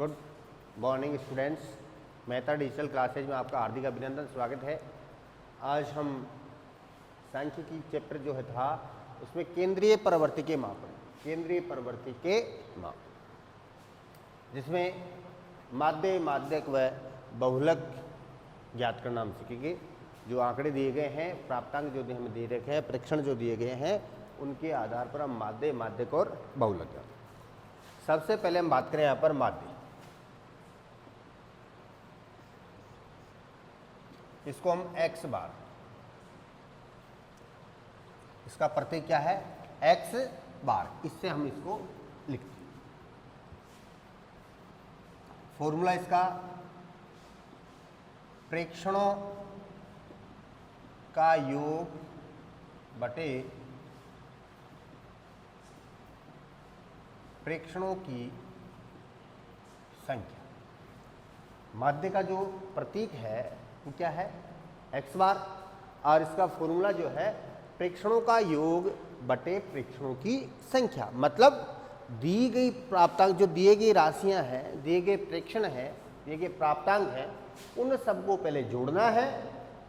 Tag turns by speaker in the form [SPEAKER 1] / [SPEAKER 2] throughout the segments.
[SPEAKER 1] Good morning students, Mehta digital classes में आपका हार्दिक अभिनंदन, स्वागत है। आज हम सांख्यिकी चैप्टर जो है था उसमें केंद्रीय प्रवृत्ति के मापन, केंद्रीय प्रवृत्ति के माप, जिसमें माध्य, माध्यक व बहुलक ज्ञात करना हम सीखेंगे। जो आंकड़े दिए गए हैं, प्राप्तांक जो हमें दे रखे हैं, परीक्षण जो दिए गए हैं, उनके आधार पर हम माध्य, माध्यक और बहुलक ज्ञात। सबसे पहले हम बात करें यहाँ पर माध्य। इसको हम x बार, इसका प्रतीक क्या है? x बार। इससे हम इसको लिखते हैं। फॉर्मूला इसका प्रेक्षणों का योग बटे प्रेक्षणों की संख्या। माध्य का जो प्रतीक है वो क्या है? x बार, और इसका फॉर्मूला जो है प्रेक्षणों का योग बटे प्रेक्षणों की संख्या। मतलब दी गई प्राप्तांक, जो दिए गई राशियां हैं, दिए गए प्रेक्षण हैं, दिए गए प्राप्तांक हैं, उन सबको पहले जोड़ना है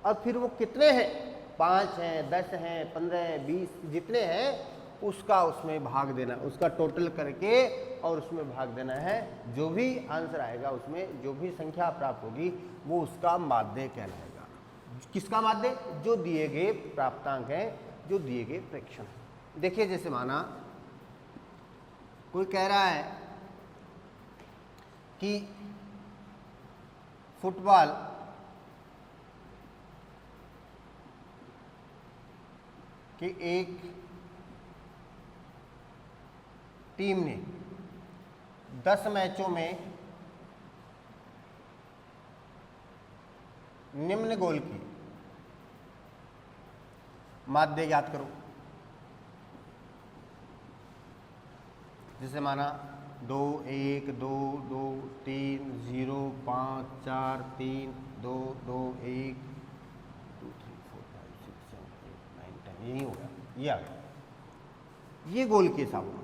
[SPEAKER 1] और फिर वो कितने हैं, 5 हैं, 10 हैं, 15 हैं, 20 जितने हैं, उसका उसमें भाग देना, उसका टोटल करके और उसमें भाग देना है। जो भी आंसर आएगा, उसमें जो भी संख्या प्राप्त होगी वो उसका माध्य कहलाएगा। किसका माध्य? जो दिए गए प्राप्तांक हैं, जो दिए गए प्रेक्षण हैं। देखिए, जैसे माना कोई कह रहा है कि फुटबॉल की एक टीम ने 10 मैचों में निम्न गोल की, माध्य ज्ञात करो। जैसे माना 2 1 2 2 3 0 5 4 3 2 2 1 2 3 4 5 6 7 8 9 10, यही हो गया, ये आ गया। ये गोल के हिसाब में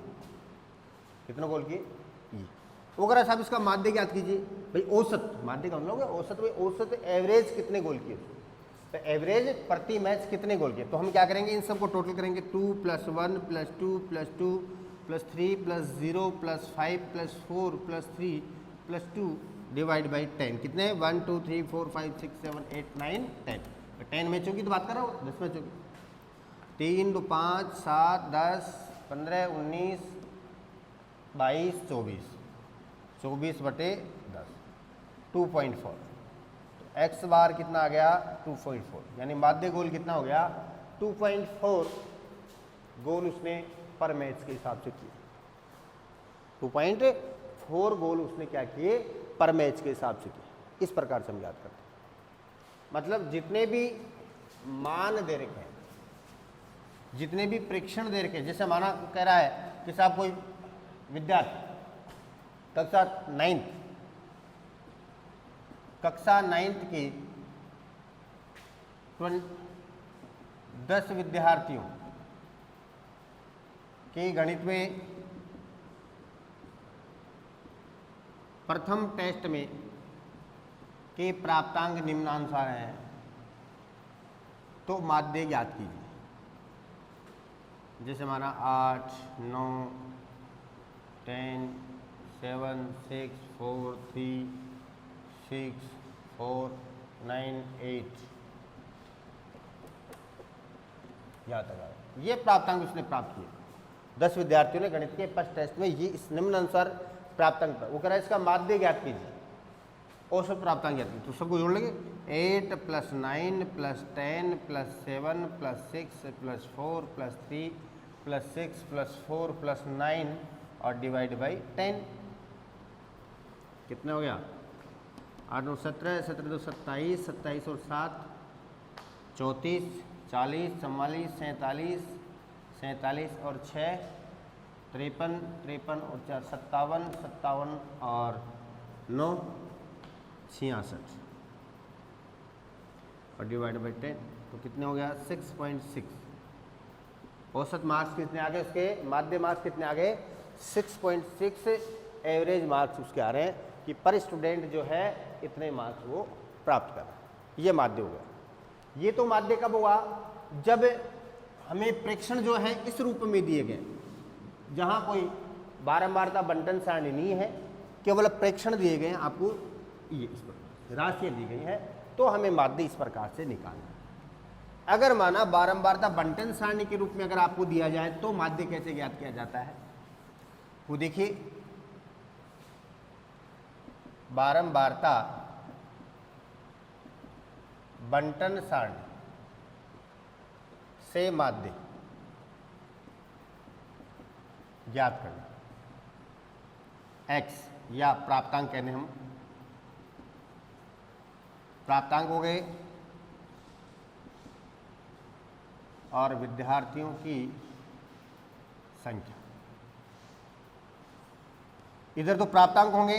[SPEAKER 1] कितना गोल किए? ये। अगर साहब इसका माध्य ज्ञात कीजिए भाई, औसत माध्य का मतलब औसत। भाई औसत एवरेज कितने गोल किए, तो एवरेज प्रति मैच कितने गोल किए। तो हम क्या करेंगे, इन सबको टोटल करेंगे। 2 + 1 + 2 + 2 + 3 + 0 + 5 + 4 + 3 + 2 डिवाइड बाई 10। कितने? 1 2 3 4 5 6 7 8 9 10। 10 मैचों की तो बात कर रहा हूँ, 10 मैचों की। 3 2 5 7 10 15 19 22 24, 24 बटे 10, 2.4। तो x बार कितना आ गया? 2.4। यानी माध्य गोल कितना हो गया? 2.4 गोल उसने पर मैच के हिसाब से किए। 2.4 गोल उसने क्या किए? पर मैच के हिसाब से किए। इस प्रकार से हम याद करते हैं। मतलब जितने भी मान दे रखे हैं, जितने भी प्रेक्षण दे रखे हैं, जैसे माना कह रहा है कि साहब कोई विद्यार्थी कक्षा 9th की 10 विद्यार्थियों के गणित में प्रथम टेस्ट में के प्राप्तांक निम्नानुसार हैं, तो माध्य ज्ञात कीजिए। जैसे माना 8 9 10 7 6 4 3 6 4 9 8, यहाँ तक आया। ये प्राप्तांक उसने प्राप्त किए। 10 विद्यार्थियों ने गणित के फर्स्ट टेस्ट में ये इस निम्न अनुसार प्राप्तांक, वो कह रहा है इसका माध्य ज्ञात कीजिए, औसत प्राप्तांक ज्ञात कीजिए। तो सबको जोड़ लेंगे। 8 + 9 + 10 + 7 + 6 + 4 + 3 + 6 + 4 + 9 और डिवाइड बाई 10। कितना हो गया? 8 9 17, 17 2 27, 27 और 7 34, 40 44, 47, 47 और 6 53, 53 और 4 57, 57 और 9 66 और डिवाइड बाई 10, तो कितने हो गया? 6.6। औसत मार्क्स कितने आ गए उसके? माध्य मार्क्स कितने आ गए? 6.6 एवरेज मार्क्स उसके आ रहे हैं। कि पर स्टूडेंट जो है इतने मार्क्स वो प्राप्त कर रहा है। ये माध्य हो गया। ये तो माध्य कब हुआ, जब हमें प्रेक्षण जो है इस रूप में दिए गए, जहाँ कोई बारंबारता बंटन सारणी नहीं है, केवल प्रेक्षण दिए गए हैं आपको, ये इस प्रकार राशियाँ दी गई है, तो हमें माध्य इस प्रकार से निकालना है। अगर माना बारंबारता बंटन सारणी के रूप में अगर आपको दिया जाए तो माध्य कैसे ज्ञात किया जाता है, वो देखिए, बारंबारता बंटन सारणी से माध्य ज्ञात करना, x या प्राप्तांक कहने हम, प्राप्तांक हो गए और विद्यार्थियों की संख्या, इधर तो प्राप्तांक होंगे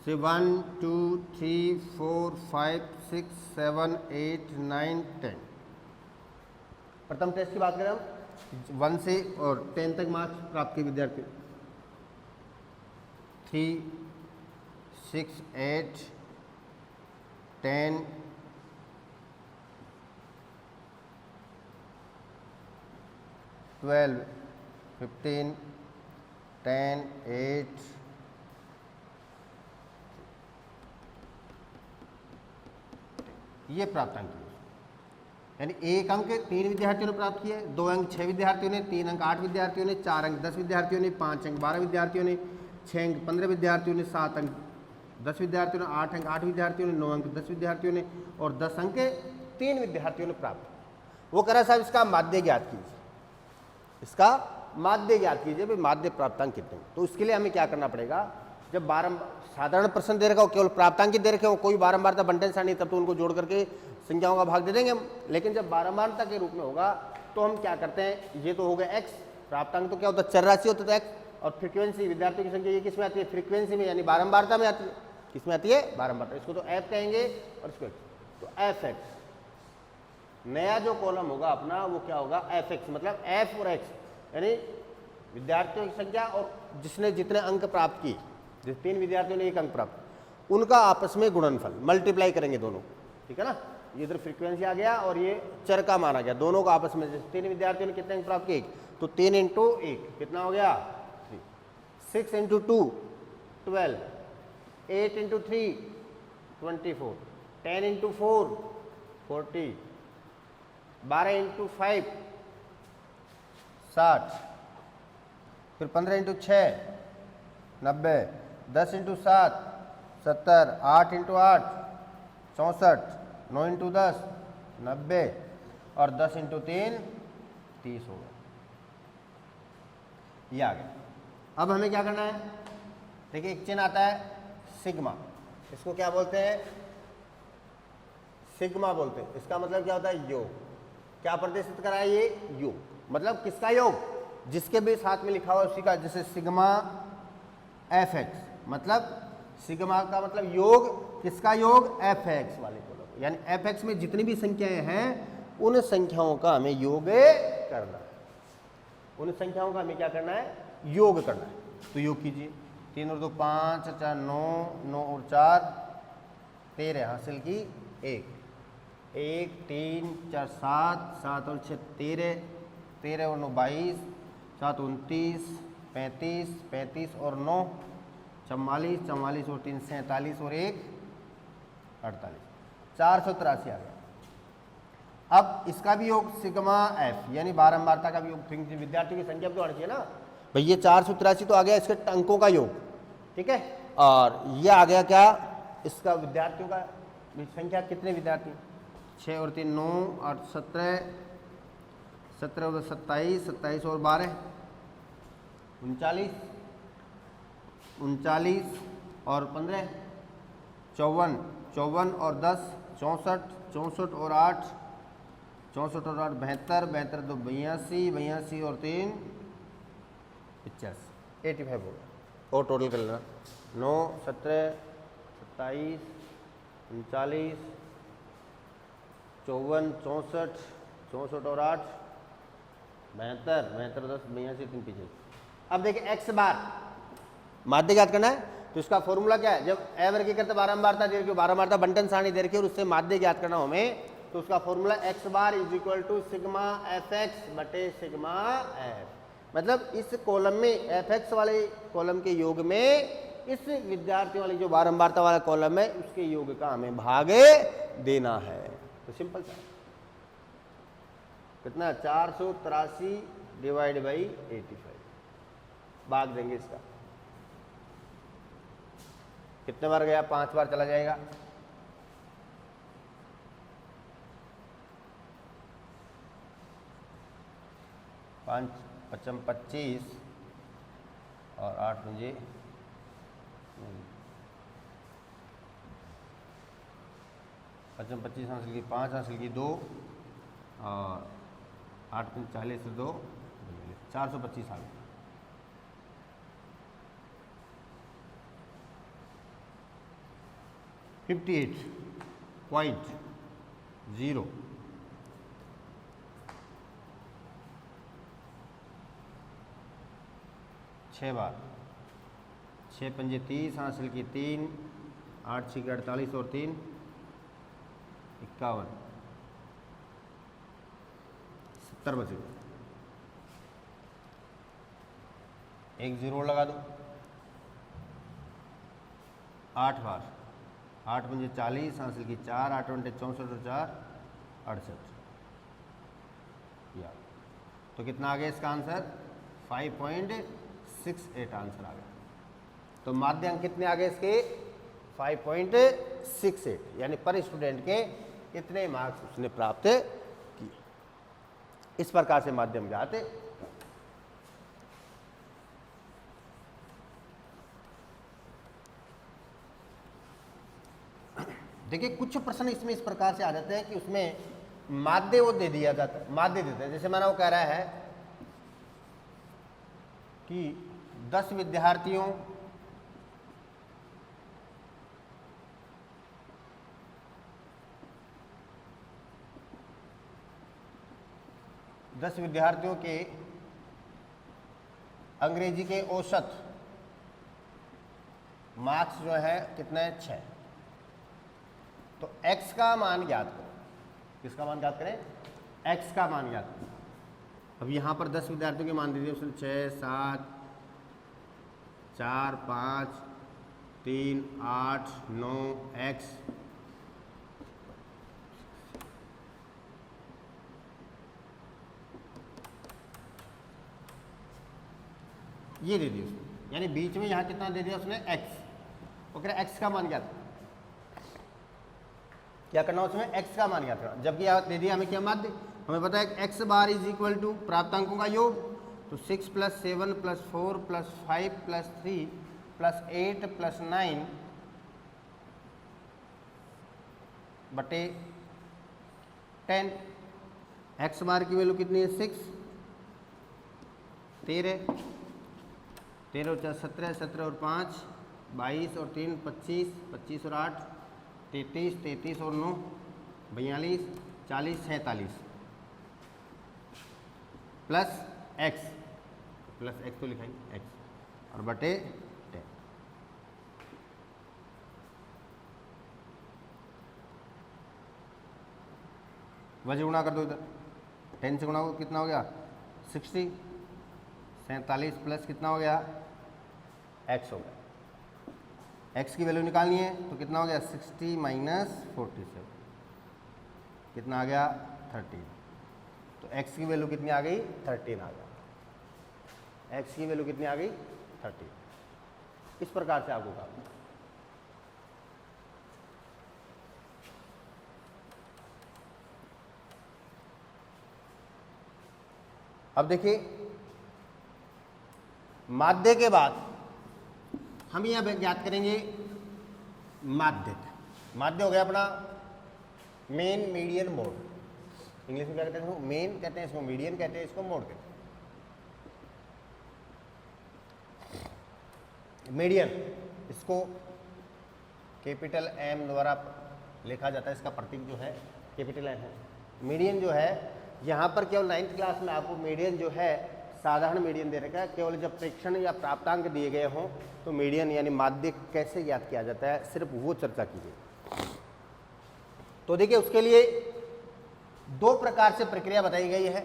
[SPEAKER 1] से 1 2 3 4 5 6 7 8 9 10। प्रथम टेस्ट की बात करें हम 1 से और 10 तक मार्क्स प्राप्त किए विद्यार्थी, 3 6 8 10 12 15 10 8 ये प्राप्तांक है। यानी 1 अंक 3 विद्यार्थियों ने प्राप्त किए, 2 अंक 6 विद्यार्थियों ने, 3 अंक 8 विद्यार्थियों ने, 4 अंक 10 विद्यार्थियों ने, 5 अंक 12 विद्यार्थियों ने, 6 अंक 15 विद्यार्थियों ने, 7 अंक 10 विद्यार्थियों ने, 8 अंक 8 विद्यार्थियों ने, 9 अंक 10 विद्यार्थियों ने और 10 अंक 3 विद्यार्थियों ने प्राप्त। वो कह रहा साहब इसका माध्य ज्ञात कीजिए, इसका माध्य ज्ञात कीजिए, भाई माध्य प्राप्तांक कितने। तो उसके लिए हमें क्या करना पड़ेगा, जब साधारण प्रश्न दे रखा हो, केवल प्राप्तांक दे रखे हो, कोई बारंबारता बंटन सारणी, तब तो उनको जोड़ करके संख्याओं का भाग दे देंगे हम। लेकिन जब बारंबारता के रूप में होगा तो हम क्या करते हैं, ये तो हो गया x, प्राप्तांक तो क्या होता है, चर राशि होता है x, और फ्रीक्वेंसी विद्यार्थियों की संख्या ये किस में आती है, फ्रीक्वेंसी में, यानी बारंबारता में आती है। किस में आती है, बारंबारता। इसको तो f कहेंगे और इसको तो f(x), नया जो कॉलम होगा अपना वो क्या होगा, f(x), मतलब f और x, यानी विद्यार्थियों की संख्या और जिसने जितने अंक प्राप्त की, जिस 3 विद्यार्थियों ने 1 अंक प्राप्त, उनका आपस में गुणनफल मल्टीप्लाई करेंगे दोनों, ठीक है ना। ये इधर फ्रीक्वेंसी आ गया और ये चर का माना गया, दोनों का आपस में, जैसे 3 विद्यार्थियों ने कितने अंक प्राप्त किए, तो 3 इंटू 1 कितना हो गया 3, 6 इंटू 2 12, 8 इंटू 3 24, 10 इंटू 4 40, 12 इंटू 5 60, फिर 15 इंटू 6 90, 10 इंटू 7 70, 8 इंटू 8 64, 9 इंटू 10 90 और 10 इंटू 3 30 हो गया। ये आ गया। अब हमें क्या करना है, देखिए एक चिन्ह आता है सिग्मा, इसको क्या बोलते हैं, सिग्मा बोलते हैं। इसका मतलब क्या होता है, योग। क्या प्रदर्शित करा है ये, योग, मतलब किसका योग, जिसके भी साथ में लिखा हुआ उसी का, जैसे सिग्मा f(x), मतलब सिग्मा का मतलब योग, किसका योग, f(x) वाले को, यानी f(x) में जितनी भी संख्याएं हैं उन संख्याओं का हमें योग करना है, उन संख्याओं का हमें क्या करना है, योग करना है। तो योग कीजिए, 3 और 2 5, 4 9, 9 और 4 13 हासिल की 1, 1 3 4 7, 7 और 6 13, 13 और 9 22, 7 29 35, 35 और 9 44, 44 और 3 47 और 1 48, 483 आ गया। अब इसका भी योग सिग्मा f, यानी बारंबारता का भी योग, विद्यार्थियों की संख्या भी तो आनी चाहिए ना भाई, ये 483 तो आ गया इसके अंकों का योग, ठीक है। और ये आ गया क्या, इसका विद्यार्थियों का संख्या, कितने विद्यार्थी, 6 और 3 9 8 17, 17 और 27, 27 और 12 39, 39 और 15 54, 54 और 10 64, 64 और 8 64 और 8 72, 72 तो 82, 82 और 3 85, 85 हो गया। और टोटल कर लेना, 9 17 27 39 54 64 64 और 8 72, 72 10 82 3 पीछे। अब देखिए x बार, माध्य ज्ञात करना है, तो इसका फॉर्मूला क्या है, जब ए वर्गीकृत बारंबारता दे रखी हो, बारंबारता बंटन सारणी दे रखी हो और उससे माध्य ज्ञात करना हो हमें, तो उसका formula x bar is equal to sigma fx बटे सिग्मा f। मतलब इस कॉलम में fx वाले कॉलम के योग में इस विद्यार्थी वाली जो बारंबारता वाला कॉलम है उसके योग का हमें भाग देना है। तो सिंपल सा कितना 483 डिवाइड बाई 85 भाग देंगे इसका। कितने बार गया, 5 बार चला जाएगा। पाँच पचम 25 और 8 मुझे 25 हासिल की 5 हासिल की 2 और 8 40 से 2 425 आ गए। $58.0 6 बार 6 पंजे 30 हासिल की 3 8 6 48 और 3 51 70 बचे। एक जीरो लगा दो। 8 बार 8 पंजे 40 हासिल की 4 8 घंटे 64 और 4 68 या तो कितना आ गया इसका आंसर 5.68 आंसर आ गया। तो माध्यांक कितने आ गए इसके 5.68 यानी पर स्टूडेंट के इतने मार्क्स उसने प्राप्त किए। इस प्रकार से माध्यम ज्ञात। देखिए कुछ प्रश्न इसमें इस प्रकार से आ जाते हैं कि उसमें माध्य वो दे दिया जाता है, माध्य देते हैं। जैसे माना वो कह रहा है कि 10 विद्यार्थियों के अंग्रेजी के औसत मार्क्स जो है कितने 6। तो x का मान ज्ञात करो। किसका मान ज्ञात करें, x का मान ज्ञात करें। अब यहाँ पर 10 विद्यार्थियों के मान दे दिए उसने 6 7 4 5 3 8 9 x ये दे दिया उसने, यानी बीच में यहाँ कितना दे दिया उसने x। वो कह रहा है x का मान ज्ञात क्या करना उसमें x का मान ज्ञात करना। जबकि दे दिया हमें क्या माध्य, हमें पता है x bar is equal to प्राप्तांकों का योग। तो 6 + 7 + 4 + 5 + 3 + 8 + 9 बटे 10। x बार की वैल्यू कितनी है 6 13 13 और 4 17 17 और 5 22 और 3 25 25 और 8 33 33 और 9 42 40 47 प्लस x तो लिखाएंगे x और बटे 10। वजह गुणा कर दो इधर, 10 से गुणा हो कितना हो गया 60 47 प्लस कितना हो गया x हो गया। x की वैल्यू निकालनी है तो कितना हो गया 60 - 47 कितना आ गया 13। तो x की वैल्यू कितनी आ गई 13 आ गया। x की वैल्यू कितनी आ गई 13। इस प्रकार से आपको काम। अब देखिए माध्य के बाद हम यह ज्ञात करेंगे माध्य। माध्य हो गया अपना मेन मीडियन मोड। इंग्लिश में क्या कहते हैं इसको, मेन कहते हैं, इसको मीडियन कहते हैं, इसको मोड कहते हैं। मीडियन इसको कैपिटल M द्वारा लिखा जाता है, इसका प्रतीक जो है कैपिटल M है। मीडियन जो है यहाँ पर केवल 9th क्लास में आपको मीडियन जो है साधारण मीडियन दे रखा है, केवल जब प्रेक्षण या प्राप्तांक दिए गए हों तो मीडियन यानी माध्य कैसे ज्ञात किया जाता है, सिर्फ वो चर्चा की गई। तो देखिए उसके लिए दो प्रकार से प्रक्रिया बताई गई है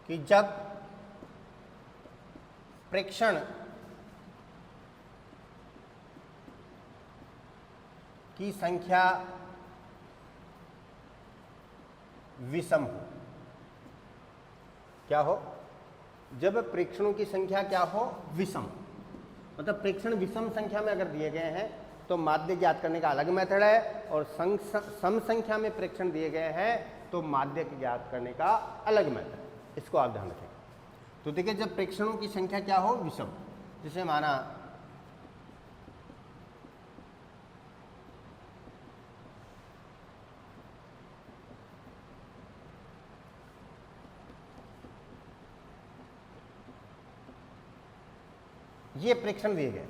[SPEAKER 1] कि जब प्रेक्षण की संख्या विषम हो, क्या हो, जब प्रेक्षणों की संख्या क्या हो, विषम, मतलब प्रेक्षण विषम संख्या में अगर दिए गए हैं तो माध्य ज्ञात करने का अलग मेथड है, और सम संख्या में प्रेक्षण दिए गए हैं तो माध्य ज्ञात करने का अलग मेथड है। इसको आप ध्यान रखें। तो देखिए जब प्रेक्षणों की संख्या क्या हो, विषम, जिसे माना ये प्रेक्षण दिए गए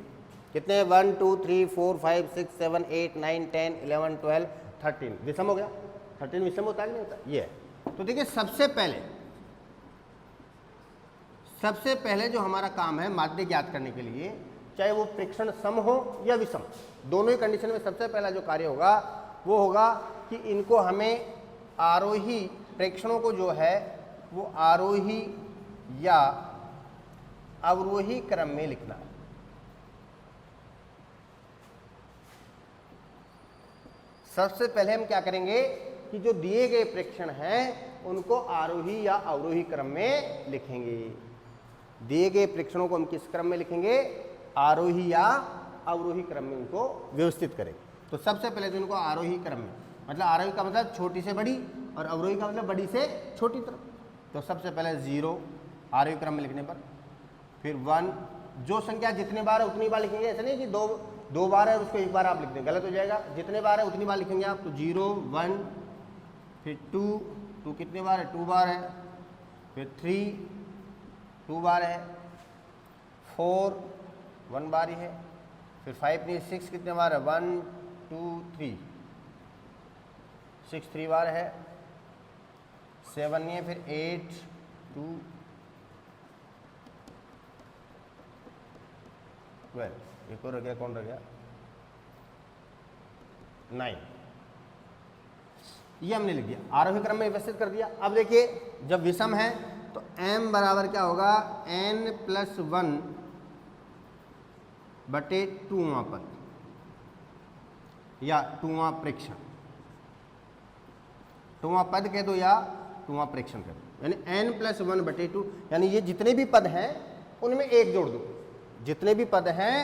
[SPEAKER 1] कितने, 1 2 3 4 5 6 7 8 9 10 11 12 13, विषम हो गया। 13 विषम होता है नहीं होता, ये है। तो देखिए सबसे पहले जो हमारा काम है माध्य ज्ञात करने के लिए, चाहे वो प्रेक्षण सम हो या विषम, दोनों ही कंडीशन में सबसे पहला जो कार्य होगा वो होगा कि इनको हमें आरोही प्रेक्षणों को जो है वो आरोही या अवरोही क्रम में लिखना है। सबसे पहले हम क्या करेंगे कि जो दिए गए प्रेक्षण हैं उनको आरोही या अवरोही क्रम में लिखेंगे। दिए गए प्रेक्षणों को हम किस क्रम में लिखेंगे, आरोही या अवरोही क्रम में उनको व्यवस्थित करेंगे। तो सबसे पहले तो इनको आरोही क्रम में, मतलब आरोही का मतलब छोटी से बड़ी और अवरोही का मतलब बड़ी से छोटी तरफ। तो सबसे पहले 0 आरोही क्रम में लिखने पर, फिर 1, जो संख्या जितने बार है उतनी बार लिखेंगे, ऐसा नहीं कि दो बार है और उसको एक बार आप लिख दें, गलत हो जाएगा। जितने बार है उतनी बार लिखेंगे आप। तो 0 1, फिर 2 कितने बार है, 2 बार है, फिर 3 2 बार है, 4 1 बार ही है, फिर 5 नहीं 6 कितने बार है, 1 2 3 6 3 बार है, 7 नहीं है, फिर 8 2 12, एक और रह गया, कौन रह गया, 9, ये हमने लिख दिया, आरोही क्रम में व्यवस्थित कर दिया। अब देखिए जब विषम है तो m बराबर क्या होगा, n+1 बटे 2वां पद या 2वां प्रेक्षण, 2वां पद कह दो या 2वां प्रेक्षण कह दो, यानी n+1 बटे 2, यानी ये जितने भी पद हैं उनमें एक जोड़ दो, जितने भी पद हैं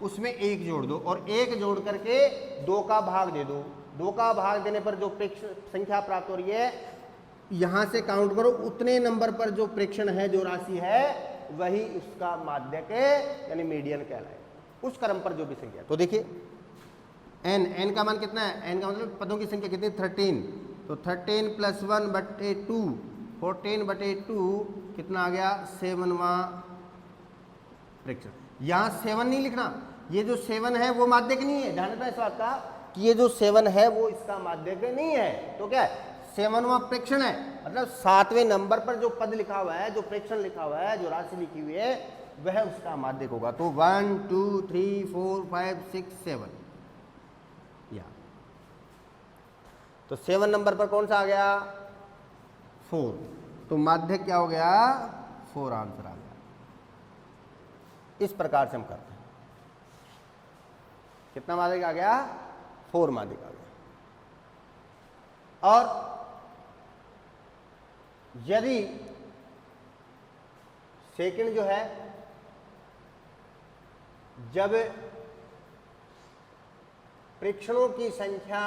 [SPEAKER 1] उसमें एक जोड़ दो, और एक जोड़ करके 2 का भाग दे दो। 2 का भाग देने पर जो प्रेक्षण संख्या प्राप्त हो रही है, यहां से काउंट करो, उतने नंबर पर जो प्रेक्षण है, जो राशि है, वही उसका माध्यक यानी मीडियन कहलाएगा, उस क्रम पर जो भी संख्या। तो देखिए n का मान कितना है, n का मतलब पदों की संख्या कितनी, 13, तो 13+1 बटे 2 14 बटे 2 कितना आ गया, 7वां प्रेक्षण। यहां 7 नहीं लिखना, ये जो 7 है वो माध्यक नहीं है, ध्यान रखना इस बात का कि ये जो 7 है वो इसका माध्यक नहीं है। तो क्या है, 7वां प्रेक्षण है, मतलब 7वें नंबर पर जो पद लिखा हुआ है, जो प्रेक्षण लिखा हुआ है, जो राशि लिखी हुई है, वह उसका माध्यक होगा। तो 1 2 3 4 5 6 7, या तो 7 नंबर पर कौन सा आ गया, 4, तो माध्यक क्या हो गया, 4 आंसर आ गया। इस प्रकार से हम करते हैं। कितना माध्यक आ गया, 4 माध्यक आ गया। और यदि सेकंड जो है, जब प्रेक्षणों की संख्या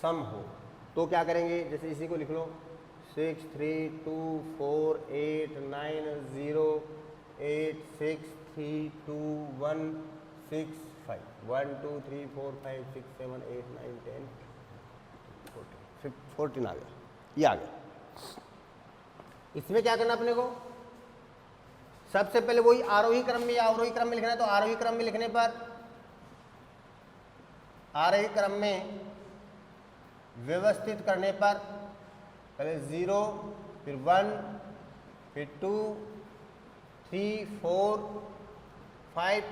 [SPEAKER 1] सम हो तो क्या करेंगे, जैसे इसी को लिख लो, 6 3 2 4 8 9 0 8 6 3 2 1 6 5 1 2 3 4 5 6 7 8 9 10 14 आ गया, ये आ गया। इसमें क्या करना अपने को, सबसे पहले वही आरोही क्रम में या अवरोही क्रम में लिखना है। तो आरोही क्रम में लिखने पर, आरोही क्रम में व्यवस्थित करने पर पहले 0 फिर 1, फिर 2, 3, 4, 5,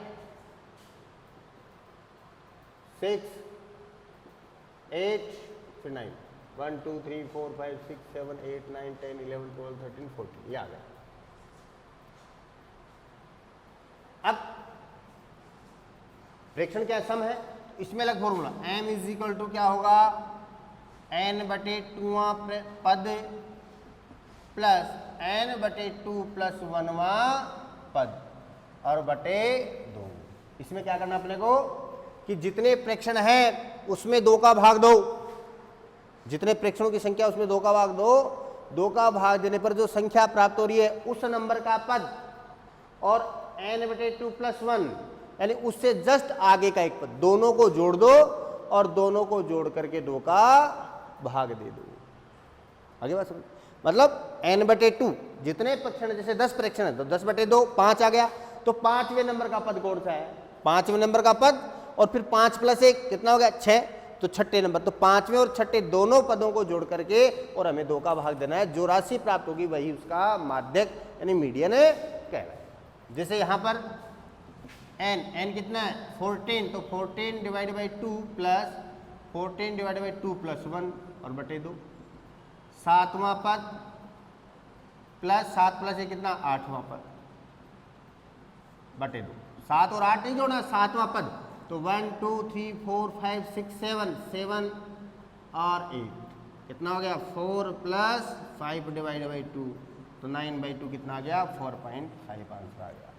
[SPEAKER 1] 6, 8, फिर 9, 1, 2, 3, 4, 5, 6, 7, 8, 9, 10, 11, 12, 13, 14, ये आ गया। अब फ्रैक्शन क्या सम है, इसमें अलग formula, m is equal to क्या होगा, n बटे 2वां पद प्लस n बटे 2 प्लस 1वां पद और बटे 2। इसमें क्या करना अपने को कि जितने फ्रैक्शन है उसमें 2 का भाग दो, जितने फ्रैक्शनों की संख्या उसमें 2 का भाग दो, 2 का भाग देने पर जो संख्या प्राप्त हो रही है उस नंबर का पद और n बटे 2 प्लस 1 यानी उससे जस्ट आगे का एक पद, दोनों को जोड़ दो और दोनों को जोड़ करके 2 का भाग दे दो। आगे बात समझ, मतलब n बटे 2 जितने फ्रैक्शन, जैसे 10 फ्रैक्शन है तो 10 बटे 2 5 आ गया, तो 5वें नंबर का पद कौन सा है, 5वें नंबर का पद, और फिर 5 प्लस 1 कितना हो गया 6, तो छठे नंबर, तो 5वें और छठे दोनों पदों को जोड़ करके और हमें 2 का भाग देना है, जो राशि प्राप्त होगी वही उसका माध्यक यानी मीडियन कहलाएगा। जैसे यहाँ पर n कितना है 14, तो 14 divide by 2 plus 14 divide by 2 plus 1 और बटे 2, 7वां पद प्लस 7 प्लस 1 कितना 8वां पद बटे 2, 7 और 8 नहीं जोड़ना, 7वां पद, तो 1 2 3 4 5 6 7 7 और 8 कितना हो गया 4 प्लस 5 डिवाइड बाई 2, तो 9/2 कितना आ गया 4.5 आंसर आ गया।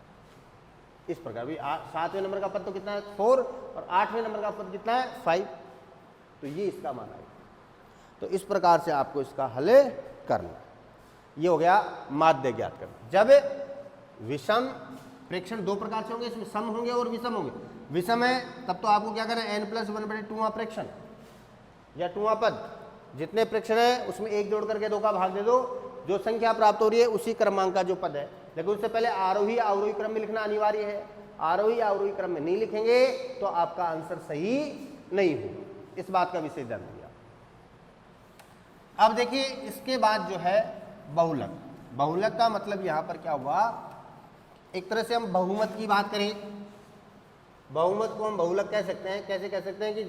[SPEAKER 1] इस प्रकार भी 7वें नंबर का पद तो कितना है 4 और 8वें नंबर का पद कितना है 5, तो ये इसका मान है। तो इस प्रकार से आपको इसका हल करना, ये हो गया माध्य ज्ञात करना। जब विषम फ्रैक्शन 2 प्रकार से होंगे, इसमें सम होंगे और विषम होंगे। विषम है तब तो आपको क्या करना है n प्लस 1 बटे 2वां फ्रैक्शन या 2वां पद, जितने फ्रैक्शन है उसमें 1 जोड़ करके 2 का भाग दे दो, जो संख्या प्राप्त हो रही है उसी क्रमांक का जो पद है। लेकिन उससे पहले आरोही अवरोही क्रम में लिखना अनिवार्य है, आरोही अवरोही क्रम में नहीं लिखेंगे तो आपका आंसर सही नहीं होगा, इस बात का विशेष ध्यान दिया। अब देखिए इसके बाद जो है बहुलक, बहुलक का मतलब यहां पर क्या हुआ, एक तरह से हम बहुमत की बात करें, बहुमत को हम बहुलक कह सकते हैं। कैसे कह सकते हैं कि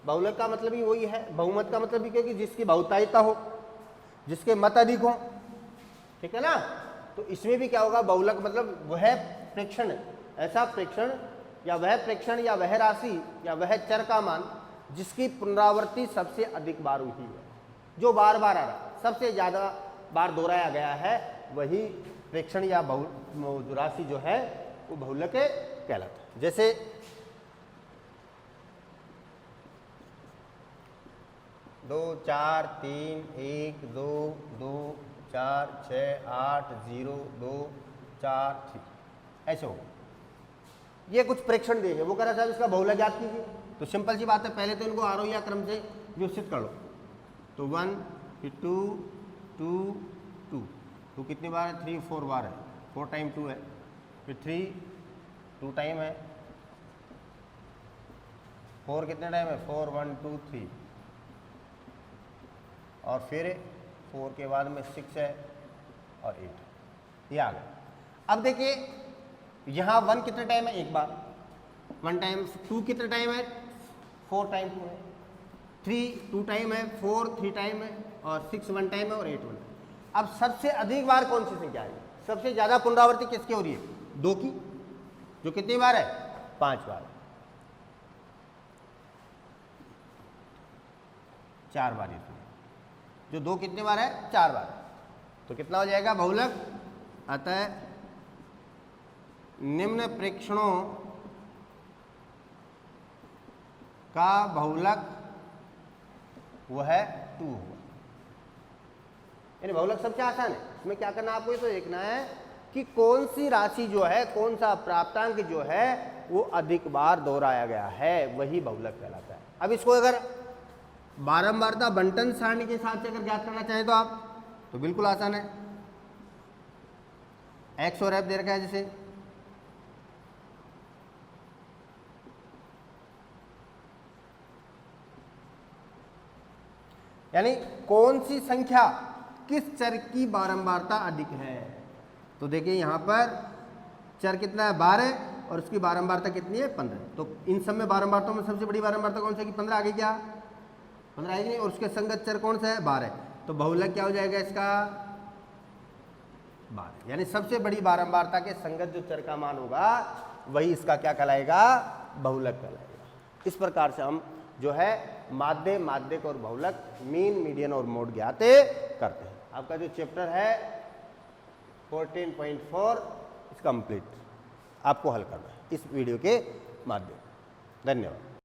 [SPEAKER 1] बहुलक का मतलब ही वही है, बहुमत का मतलब भी क्योंकि जिसकी बहुतायिता हो, जिसके मत अधिक हो, ठीक है ना। तो इसमें भी क्या होगा बहुलक मतलब वह फ्रैक्शन, ऐसा फ्रैक्शन या वह फ्रैक्शन या वह राशि या वह चर का मान जिसकी पुनरावृत्ति सबसे अधिक बार हुई है, जो बार बार आ रहा, सबसे ज्यादा बार दोहराया गया है, वही फ्रैक्शन या राशि जो है वो बहुलक कहलाता है। जैसे दो 4 3 1 2 2 4 6 8 0 2 4 6 ऐसे हो, ये कुछ फ्रैक्शन देंगे, वो कह रहा साहब इसका बहुलक ज्ञात कीजिए। तो सिंपल सी बात है, पहले तो इनको आरोही क्रम से व्यवस्थित कर लो। तो 1 फिर 2 2 2 2 कितनी बार है 3 4 बार है, 4 टाइम 2 है, फिर 3 2 टाइम है, 4 कितने टाइम है 4 1 2 3, और फिर 4 के बाद में 6 है और 8, ये आ गया। अब देखिए यहाँ 1 कितने टाइम है, एक बार 1 टाइम, 2 कितने टाइम है 4 टाइम 2 है, 3 2 टाइम है, 4 3 टाइम है, और 6 1 टाइम है और 8 1 टाइम। अब सबसे अधिक बार कौन सी संख्या है, सबसे ज्यादा पुनरावृत्ति किसकी हो रही है 2 की, जो कितनी बार है 5 बार, 4 बार इसमें, जो 2 कितने बार है 4 बार, तो कितना हो जाएगा बहुलक। अतः निम्न प्रेक्षणों का बहुलक वह 2 होगा। यानी बहुलक सबसे आसान है, इसमें क्या करना आपको ये तो देखना है कि कौन सी राशि जो है, कौन सा प्राप्तांक जो है वो अधिक बार दोहराया गया है, वही बहुलक कहलाता है। अब इसको अगर बारंबारता बंटन सारणी के साथ से अगर ज्ञात करना चाहें तो आप, तो बिल्कुल आसान है, एक्स और एफ दे रखा है जैसे, यानी कौन सी संख्या किस चर की बारंबारता अधिक है। तो देखिए यहाँ पर चर कितना है 12 और उसकी बारंबारता कितनी है 15। तो इन सब में बारंबारताओं में सबसे बड़ी बारंबारता कौन सी है कि 15 आगे क्या 15 आएगी नहीं, और उसके संगत चर कौन सा है 12। तो बहुलक क्या हो जाएगा इसका 12, यानी सबसे बड़ी बारंबारता के संगत जो चर का मान होगा वही इसका क्या कहलाएगा बहुलक कहलाएगा। इस प्रकार से हम जो है माध्य, माध्यक और बहुलक, मीन, मीडियन और मोड ज्ञात करते हैं। आपका जो चैप्टर है 14.4 कंप्लीट आपको हल करना है इस वीडियो के माध्यम। धन्यवाद।